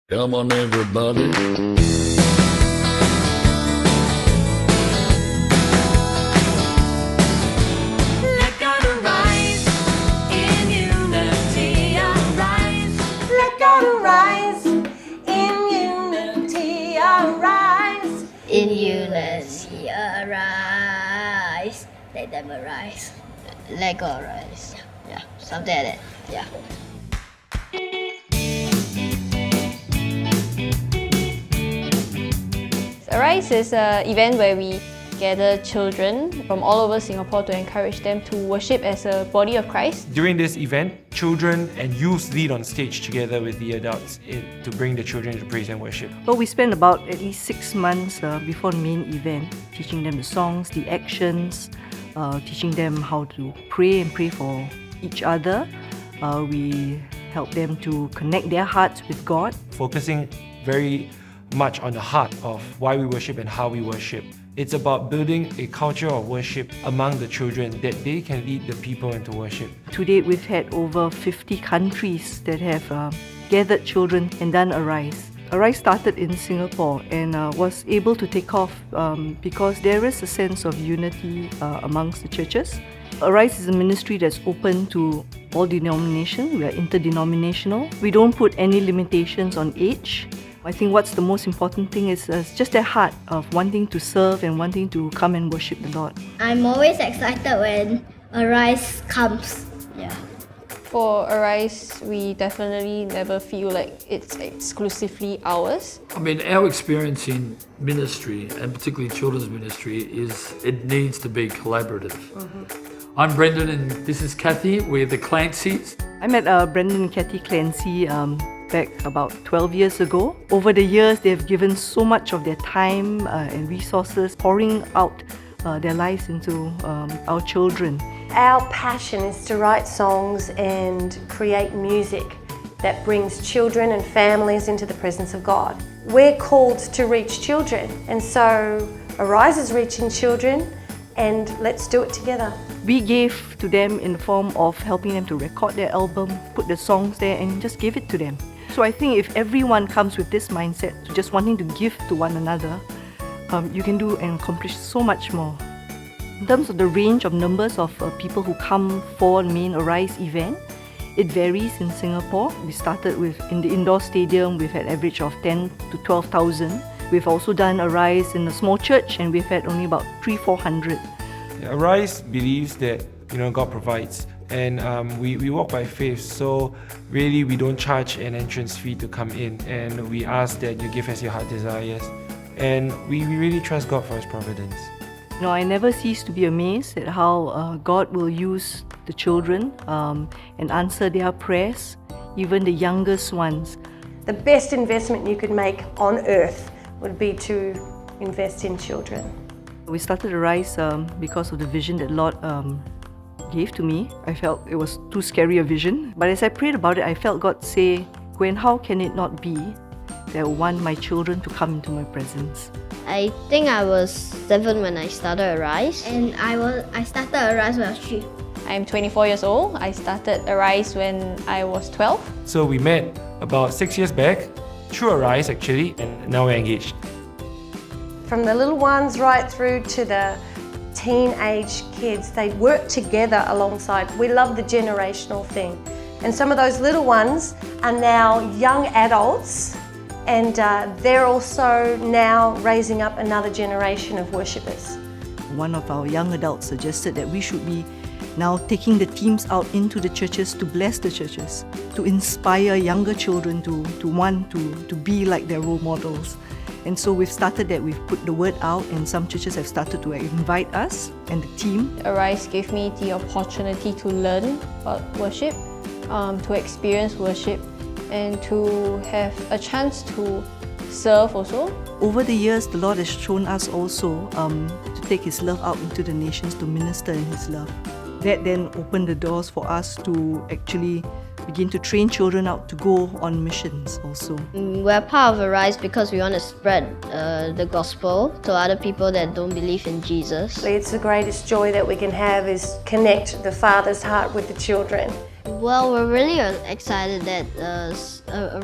Come on, everybody. Let God arise in unity, arise. Let God arise in unity, arise. In unity, arise. Let them arise. Let God arise. Yeah, something like that. Yeah. Arise is an event where we gather children from all over Singapore to encourage them to worship as a body of Christ. During this event, children and youth lead on stage together with the adults to bring the children to praise and worship. Well, we spend about at least 6 months before the main event, teaching them the songs, the actions, teaching them how to pray and pray for each other. We help them to connect their hearts with God. Focusing very much on the heart of why we worship and how we worship. It's about building a culture of worship among the children that they can lead the people into worship. To date, we've had over 50 countries that have gathered children and done Arise. Arise started in Singapore and was able to take off because there is a sense of unity amongst the churches. Arise is a ministry that's open to all denominations. We are interdenominational. We don't put any limitations on age. I think what's the most important thing is just their heart of wanting to serve and wanting to come and worship the Lord. I'm always excited when Arise comes. Yeah. For Arise, we definitely never feel like it's exclusively ours. I mean, our experience in ministry, and particularly children's ministry, is it needs to be collaborative. I'm Brendan and this is Kathy. We're the Clancys. I met Brendan and Kathy Clancy back about 12 years ago. Over the years, they've given so much of their time and resources, pouring out their lives into our children. Our passion is to write songs and create music that brings children and families into the presence of God. We're called to reach children, and so Arise is reaching children, and let's do it together. We gave to them in the form of helping them to record their album, put the songs there and just give it to them. So I think if everyone comes with this mindset, to just wanting to give to one another, you can do and accomplish so much more. In terms of the range of numbers of people who come for the main Arise event, it varies in Singapore. We started with, in the indoor stadium, we've had an average of 10 to 12,000. We've also done Arise in a small church and we've had only about 300-400. Arise believes that God provides, and we walk by faith. So really, we don't charge an entrance fee to come in, and we ask that you give as your heart desires. And we really trust God for His providence. I never cease to be amazed at how God will use the children and answer their prayers, even the youngest ones. The best investment you could make on earth would be to invest in children. We started Arise because of the vision that Lord gave to me. I felt it was too scary a vision. But as I prayed about it, I felt God say, Gwen, how can it not be that I want my children to come into my presence? I think I was 7 when I started Arise. And I started Arise when I was 3. I'm 24 years old. I started Arise when I was 12. So we met about 6 years back, through Arise actually, and now we're engaged. From the little ones right through to the teenage kids, they work together alongside. We love the generational thing. And some of those little ones are now young adults, and they're also now raising up another generation of worshippers. One of our young adults suggested that we should be now taking the teams out into the churches to bless the churches, to inspire younger children to want to be like their role models. And so we've started that, we've put the word out, and some churches have started to invite us and the team. Arise gave me the opportunity to learn about worship, to experience worship, and to have a chance to serve also. Over the years, the Lord has shown us also to take His love out into the nations, to minister in His love. That then opened the doors for us to actually begin to train children out to go on missions also. We're part of Arise because we want to spread the gospel to other people that don't believe in Jesus. It's the greatest joy that we can have is connect the Father's heart with the children Well, we're really excited that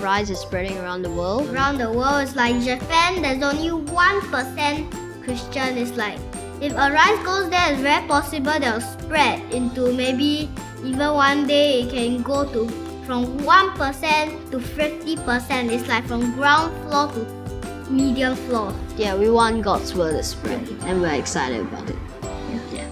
Arise is spreading around the world. Around the world, it's like Japan, there's only 1% Christian. It's like, if Arise goes there, it's very possible they'll spread into maybe even one day it can go to from 1% to 50%. It's like from ground floor to medium floor. Yeah, we want God's word to spread and we're excited about it. Yeah.